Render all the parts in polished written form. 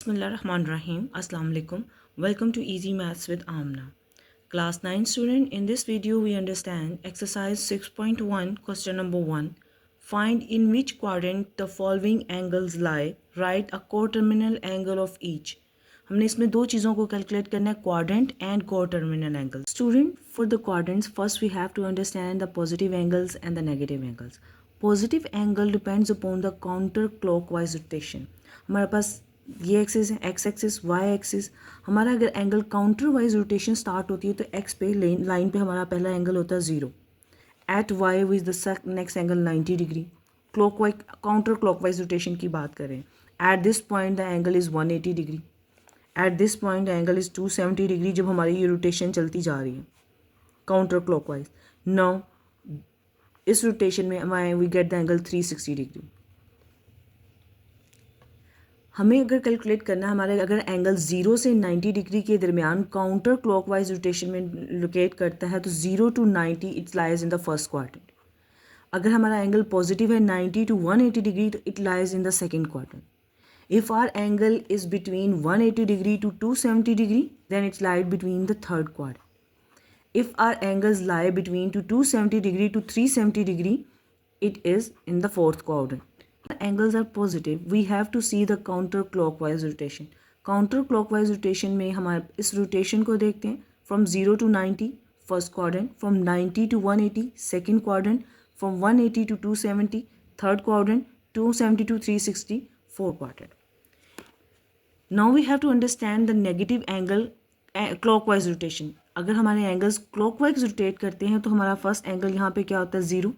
Bismillahirrahmanirrahim. Assalamu alaikum. Welcome to Easy Maths with Amna. Class 9 student, in this video we understand exercise 6.1 question number 1. Find in which quadrant the following angles lie. Write a coterminal angle of each. हमने इसमें दो चीज़ों को calculate करना है, quadrant and coterminal angle. Student, for the quadrants first we have to understand the positive angles and the negative angles. Positive angle depends upon the counter clockwise rotation. हमारे पास ये एक्सिस है, एक्स एक्सिस, वाई एक्सिस. हमारा अगर angle counter wise rotation start होती है तो x पे लाइन पे हमारा पहला एंगल होता है 0. At Y with the next angle 90 degree. Clockwise counter clockwise rotation की बात करें, at this point the angle is 180 degree. At this point the angle is 270 degree जब हमारी ये रोटेशन चलती जा रही है काउंटर क्लॉकवाइज. नाउ इस रोटेशन में we get the angle 360 degree. हमें अगर कैलकुलेट करना है हमारे अगर एंगल 0 से 90 डिग्री के दरमियान काउंटर क्लॉकवाइज रोटेशन में लोकेट करता है तो 0 to 90 it lies in the first quadrant. अगर हमारा एंगल पॉजिटिव है 90 to 180 डिग्री तो it lies in the second quadrant. If our angle is between 180 degree to 270 degree then it's lied between the third quadrant. If our angles lie between to 270 degree to 370 degree, it is in the fourth quadrant. Angles are positive, we have to see the counterclockwise rotation. Counterclockwise rotation में हमारे इस rotation को देखते हैं from 0 to 90 first quadrant, from 90 to 180 second quadrant, from 180 to 270 third quadrant, 270 to 360 fourth quadrant. Now we have to understand the negative angle clockwise rotation. अगर हमारे angles clockwise rotate करते हैं तो हमारा फर्स्ट एंगल यहाँ पे क्या होता है 0.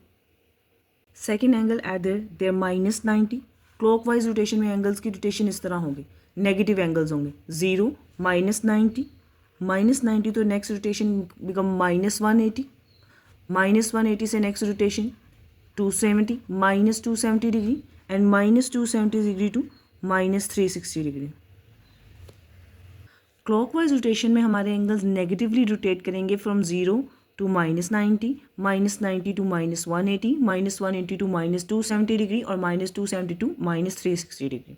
Second angle eight there -90. Clockwise rotation में एंगल्स की रोटेशन इस तरह होगी, नेगेटिव एंगल्स होंगे 0 -90 -90 तो नेक्स्ट रोटेशन बिकम -180. -180 से next rotation 270 -270 degree and -270 degree to -360 degree. Clockwise rotation में हमारे एंगल्स नेगेटिवली रोटेट करेंगे from 0 to -90 -90 to -180 -180 to -270 degree और -270 टू -360 डिग्री.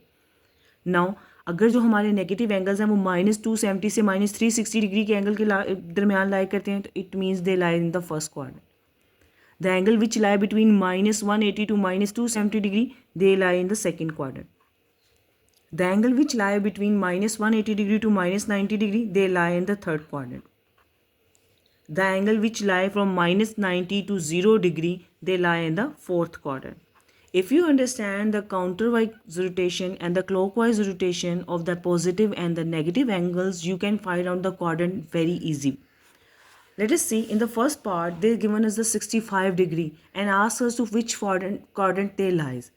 नाउ अगर जो हमारे नेगेटिव एंगल्स हैं वो -270 से -360 डिग्री के एंगल के दरमियान लाई करते हैं तो it means they lie in the first quadrant. The angle which lie between -180 to -270 degree they lie in the second quadrant. The angle which lie between -180 degree to -90 degree, they lie in the third quadrant. The angle which lie from -90 to 0 degree, they lie in the fourth quadrant. If you understand the counterwise rotation and the clockwise rotation of the positive and the negative angles, you can find out the quadrant very easy. Let us see, in the first part, they given us the 65 degree and ask us to which quadrant they lies.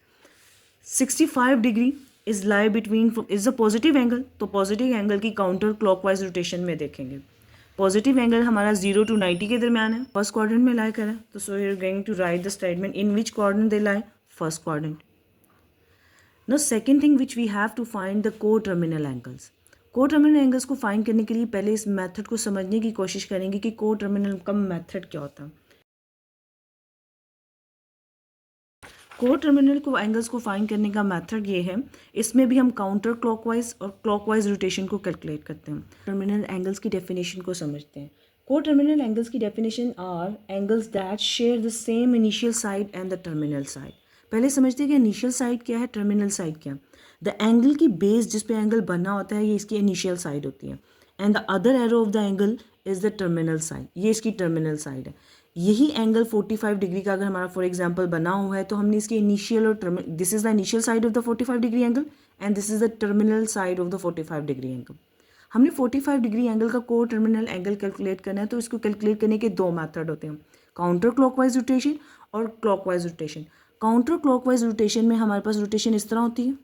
65 degree is lie between is a positive angle, तो positive angle की counter clockwise rotation में देखेंगे. Positive angle हमारा 0 to 90 के दरमियान है, first quadrant में lie करा, तो so you are going to write the statement in which quadrant they lie, first quadrant. No second thing which we have to find the को टर्मिनल एंगल्स. को terminal angles को find करने के लिए पहले इस मेथड को समझने की कोशिश करेंगे कि को टर्मिनल का मेथड क्या होता है. को टर्मिनल को एंगल्स को फाइंड करने का मेथड ये है, इसमें भी हम काउंटर क्लॉकवाइज और क्लॉकवाइज रोटेशन को कैलकुलेट करते हैं. टर्मिनल एंगल्स की डेफिनेशन को समझते हैं. को टर्मिनल एंगल्स की definition are angles that share the same initial side and the terminal side. पहले समझते हैं कि इनिशियल साइड क्या है, टर्मिनल साइड क्या है. द एंगल की बेस जिस पे एंगल बना होता है ये इसकी इनिशियल साइड होती है and the other arrow of the angle is the terminal side, ये इसकी टर्मिनल साइड है. यही एंगल 45 डिग्री का अगर हमारा फॉर एग्जांपल बना हुआ है तो हमने इसके इनिशियल और this is the initial side of the 45 degree angle and this is the terminal side of the 45 degree angle. हमने 45 डिग्री एंगल का को टर्मिनल एंगल कैलकुलेट करना है तो इसको कैलकुलेट करने के दो मेथड होते हैं, काउंटर क्लॉकवाइज रोटेशन और clockwise rotation. Counter clockwise rotation में हमारे पास रोटेशन इस तरह होती है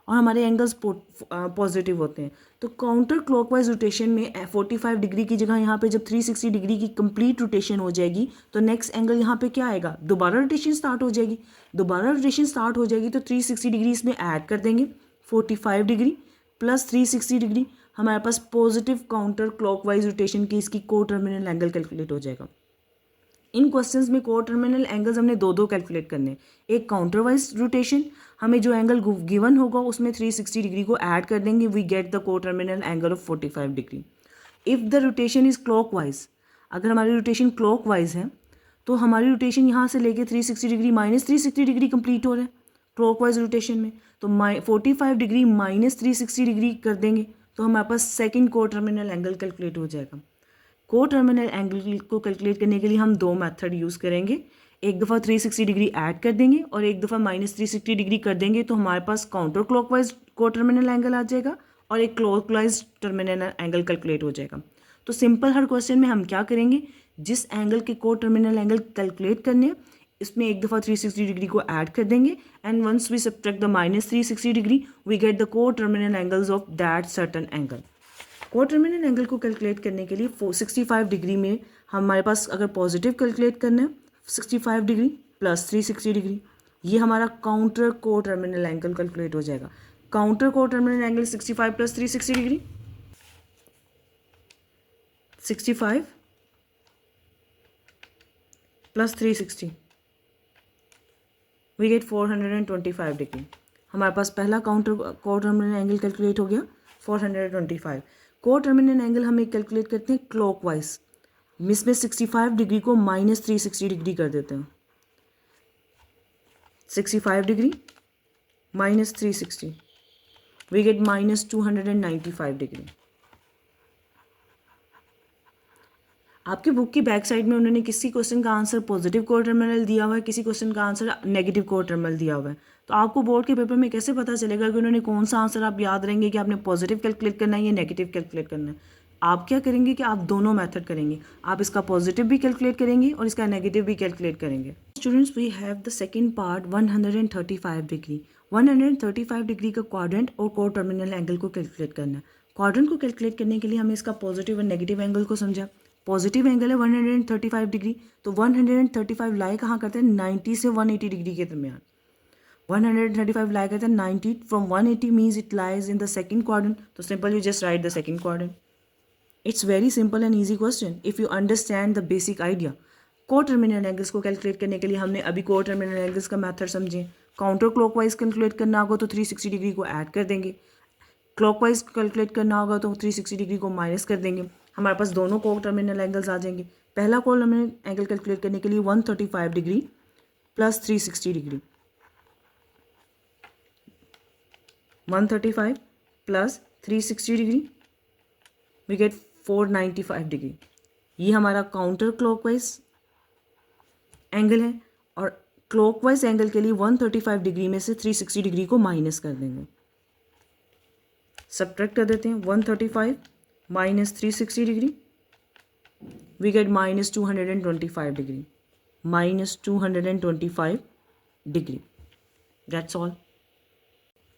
और हमारे एंगल्स पॉजिटिव होते हैं. तो काउंटर क्लॉकवाइज रोटेशन में 45 डिग्री की जगह यहाँ पे जब 360 डिग्री की कंप्लीट रोटेशन हो जाएगी तो नेक्स्ट एंगल यहाँ पे क्या आएगा, दोबारा रोटेशन स्टार्ट हो जाएगी. दोबारा रोटेशन स्टार्ट हो जाएगी तो 360 डिग्री इसमें ऐड कर देंगे, 45 डिग्री प्लस 360 डिग्री हमारे पास पॉजिटिव काउंटर क्लॉकवाइज रोटेशन की इसकी को टर्मिनल एंगल कैलकुलेट हो जाएगा. इन क्वेश्चंस में को टर्मिनल एंगल्स हमने दो कैलकुलेट करने, एक काउंटर वाइज रोटेशन हमें जो एंगल गिवन होगा उसमें 360 डिग्री को ऐड कर देंगे, we get the coterminal angle of 45 degree. If the rotation is clockwise, अगर हमारी रोटेशन क्लॉकवाइज है तो हमारी रोटेशन यहाँ से लेके 360 डिग्री माइनस 360 डिग्री कंप्लीट हो रहा है क्लॉकवाइज रोटेशन में, तो 45 डिग्री माइनस 360 डिग्री कर देंगे तो हमारे पास सेकंड को टर्मिनल एंगल कैलकुलेट हो जाएगा। को टर्मिनल एंगल को कैलकुलेट करने के लिए हम दो मेथड यूज़ करेंगे, एक दफ़ा 360 डिग्री ऐड कर देंगे और एक दफ़ा माइनस 360 डिग्री कर देंगे, तो हमारे पास काउंटर क्लॉकवाइज को टर्मिनल एंगल आ जाएगा और एक क्लॉकवाइज टर्मिनल एंगल कैलकुलेट हो जाएगा। तो सिंपल हर क्वेश्चन में हम क्या करेंगे, जिस एंगल के को टर्मिनल एंगल कैलकुलेट करने हैं इसमें एक दफ़ा 360 डिग्री को ऐड कर देंगे and once we subtract the minus 360 degree we get the को terminal angles of that certain angle. Coterminal angle को कैलकुलेट करने के लिए 65 डिग्री में हमारे पास अगर पॉजिटिव कैलकुलेट करना है 65 डिग्री प्लस 360 डिग्री, ये हमारा counter coterminal angle calculate हो जाएगा। Counter coterminal angle 65 plus 360 degree, 65 plus 360 we get 425 degree. हमारे पास पहला counter coterminal angle calculate हो गया 425। को टर्मिनल एंगल हम एक कैलकुलेट करते हैं क्लॉकवाइज, इसमें 65 डिग्री को माइनस 360 डिग्री कर देते हैं, 65 degree minus 360 we get minus 295 degree. आपके बुक की बैक साइड में उन्होंने किसी क्वेश्चन का आंसर पॉजिटिव को टर्मिनल दिया हुआ है, किसी क्वेश्चन का आंसर नेगेटिव को टर्मिनल दिया हुआ है, तो आपको बोर्ड के पेपर में कैसे पता चलेगा कि उन्होंने कौन सा आंसर आप याद रहेंगे कि आपने पॉजिटिव कैलकुलेट करना है या नेगेटिव कैलकुलेट करना है। आप क्या करेंगे कि आप दोनों मेथड करेंगे, आप इसका पॉजिटिव भी कैलकुलेट करेंगे और इसका नेगेटिव भी कैलकुलेट करेंगे। Students we have the second part 135 degree. 135 degree का क्वाड्रेंट और को टर्मिनल एंगल को कैलकुलेट करना है। क्वाड्रेंट को कैलकुलेट करने के लिए हमें इसका पॉजिटिव और नेगेटिव एंगल को समझा। पॉजिटिव एंगल है 135 डिग्री, तो 135 लाई कहाँ करते हैं 90 से 180 डिग्री के दरमियान। 135 लाई करते हैं 90 from 180 means it lies in the second quadrant, तो simple you just write the second quadrant. It's very simple and easy question if you understand the basic idea. को टर्मिनल एंगल्स को कैलकुलेट करने के लिए हमने अभी को टर्मिनल एंगल्स का मेथड समझे। काउंटर क्लॉकवाइज कैलकुलेट करना होगा तो 360 डिग्री को ऐड कर देंगे, क्लॉकवाइज कैलकुलेट करना होगा तो 360 डिग्री को माइनस कर देंगे, हमारे पास दोनों को टर्मिनल एंगल्स आ जाएंगे। पहला को टर्मिनल एंगल कैलकुलेट करने के लिए 135 degree plus 360 degree, 135 plus 360 degree we get 495 degree. ये हमारा काउंटर क्लॉकवाइज एंगल है और क्लॉकवाइज एंगल के लिए 135 डिग्री में से 360 डिग्री को माइनस कर देंगे, सब्ट्रैक्ट कर देते हैं। 135 minus 360 degree we get minus 225 degree, minus 225 degree. That's all.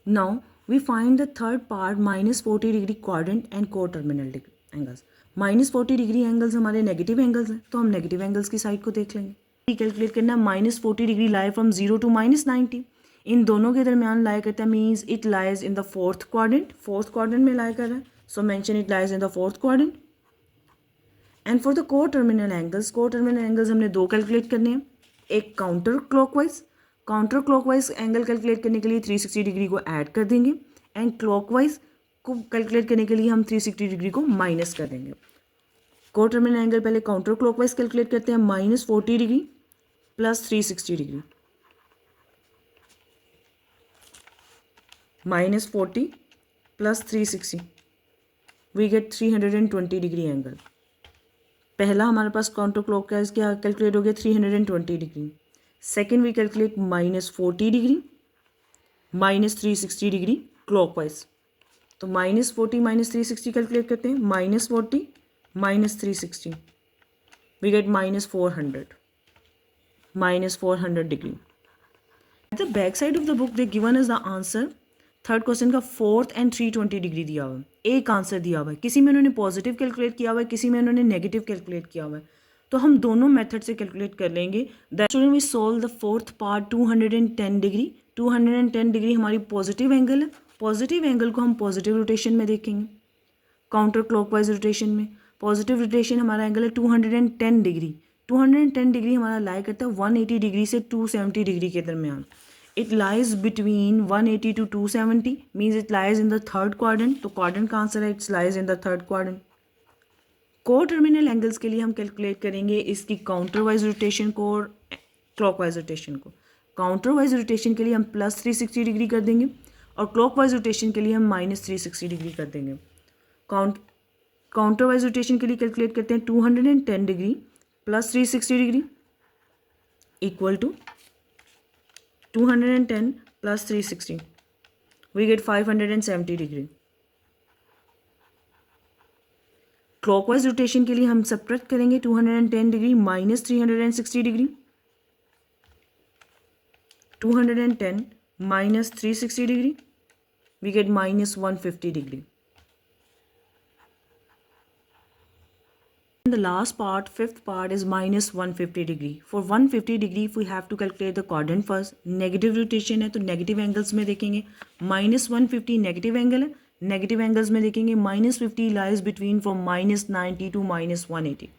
Now we find the third part minus 40 degree quadrant and को terminal angles. Minus 40 degree angles हमारे नेगेटिव एंगल्स हैं, तो हम नेगेटिव एंगल्स की साइड को देख लेंगे। कैलकुलेट करना minus 40 degree lie from 0 to minus 90, इन दोनों के दरमियान लाई करता है means it lies in the fourth quadrant, fourth quadrant में लाई कर रहा है, so mention it lies in the fourth quadrant. And for the को टर्मिनल एंगल्स, को टर्मिनल एंगल्स हमने दो कैलकुलेट करने हैं, एक counterclockwise, counter clockwise angle calculate करने के लिए 360 डिग्री को ऐड कर देंगे एंड क्लॉकवाइज को कैलकुलेट करने के लिए हम 360 डिग्री को माइनस कर देंगे। को टर्मिनल एंगल पहले काउंटर क्लॉकवाइज कैलकुलेट करते हैं minus 40 degree plus 360 degree, minus 40 plus 360 we get 320 degree angle. पहला हमारे पास काउंटर क्लॉकवाइज क्या कैलकुलेट हो गया 320 degree, second we calculate minus 40 degree minus 360 degree clockwise, तो माइनस 40 माइनस 360 कैलकुलेट करते हैं, minus 40 minus 360 we get minus 400, minus 400 degree. At the back side of the book they given us the answer। Third question का 4th and 320 degree दिया हुआ है, एक answer दिया हुआ है, किसी में उन्होंने पॉजिटिव कैलकुलेट किया हुआ है, किसी में उन्होंने नेगेटिव कैलकुलेट किया हुआ है, तो हम दोनों मेथड से कैलकुलेट कर लेंगे। That student we solve the fourth part 210 degree. 210 degree हमारी पॉजिटिव एंगल है, पॉजिटिव एंगल को हम पॉजिटिव रोटेशन में देखेंगे, काउंटर क्लॉकवाइज रोटेशन में। पॉजिटिव रोटेशन हमारा एंगल है 210 डिग्री, 210 डिग्री हमारा लाई करता है 180 डिग्री से 270 डिग्री के दरमियान। It lies between 180 to 270, means it lies in the third quadrant. तो quadrant का आंसर है it lies in the third quadrant. को टर्मिनल एंगल्स के लिए हम कैलकुलेट करेंगे इसकी काउंटर वाइज रोटेशन को और क्लॉक वाइज रोटेशन को. काउंटर वाइज रोटेशन के लिए हम +360 डिग्री कर देंगे और क्लॉक वाइज रोटेशन के लिए हम -360 डिग्री कर देंगे. काउंटर वाइज रोटेशन के लिए कैलकुलेट करते हैं 210 degree +360 degree equal to 210 plus 360. We get 570 degree. Clockwise rotation के लिए हम सब्ट्रैक्ट करेंगे 210 degree minus 360 degree. 210 minus 360 degree we get -150 degree. The last part, fifth part is -150 degree. For 150 degree, if we have to calculate the quadrant first. Negative rotation है तो negative angles में देखेंगे. -150 negative angle है. Negative angles में देखेंगे -50 lies between from -90 to -180.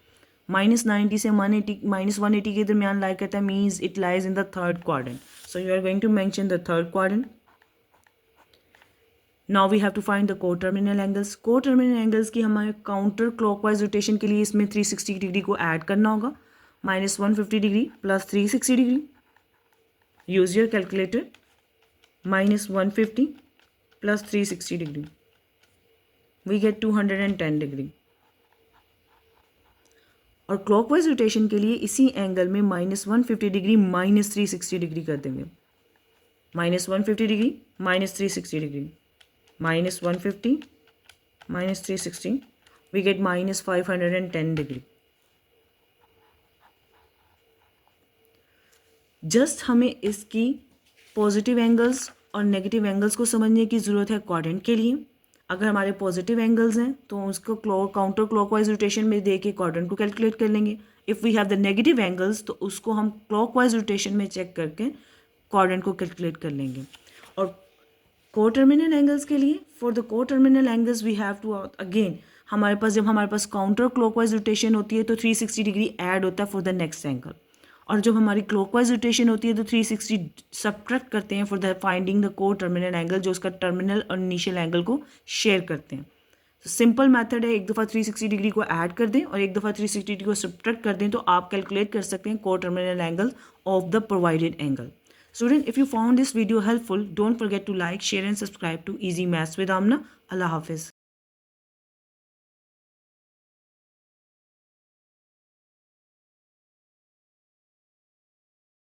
-90 से -180 के दरमियान लाई करता है, means it lies in the third quadrant. So you are going to mention the third quadrant. Now we have to find the co-terminal angles. Co-terminal angles की हमारे counter clockwise rotation के लिए इसमें 360 डिग्री को add करना होगा. -150 degree plus 360 degree. Use your calculator. -150 plus 360 degree we get 210 degree. और clockwise rotation के लिए इसी एंगल में -150 डिग्री -360 डिग्री कर देंगे. -150 degree -360 degree. -150 -360 we get -510 degree. Just हमें इसकी पॉजिटिव एंगल्स और नेगेटिव एंगल्स को समझने की ज़रूरत है क्वाड्रेंट के लिए. अगर हमारे पॉजिटिव एंगल्स हैं तो उसको काउंटर क्लॉकवाइज रोटेशन में दे के क्वाड्रेंट को कैलकुलेट कर लेंगे. If we have the negative angles तो उसको हम क्लॉकवाइज रोटेशन में चेक करके क्वाड्रेंट को कैलकुलेट कर लेंगे. और को-टर्मिनल एंगल्स के लिए for the coterminal angles we have to again जब हमारे पास काउंटर क्लॉकवाइज रोटेशन होती है तो 360 डिग्री ऐड होता है फॉर द नेक्स्ट एंगल. और जब हमारी क्लॉकवाइज रोटेशन होती है तो 360 सब्ट्रैक्ट करते हैं for the finding the coterminal angle जो उसका टर्मिनल और इनिशियल एंगल को शेयर करते हैं. तो सिंपल मेथड है, एक दफ़ा 360 डिग्री को ऐड कर दें और एक दफ़ा 360 डिग्री को सब्ट्रैक्ट कर दें तो आप कैलकुलेट कर सकते हैं coterminal angle of the provided angle. Student, if you found this video helpful, don't forget to like, share and subscribe to Easy Maths with Amna. Allah Hafiz.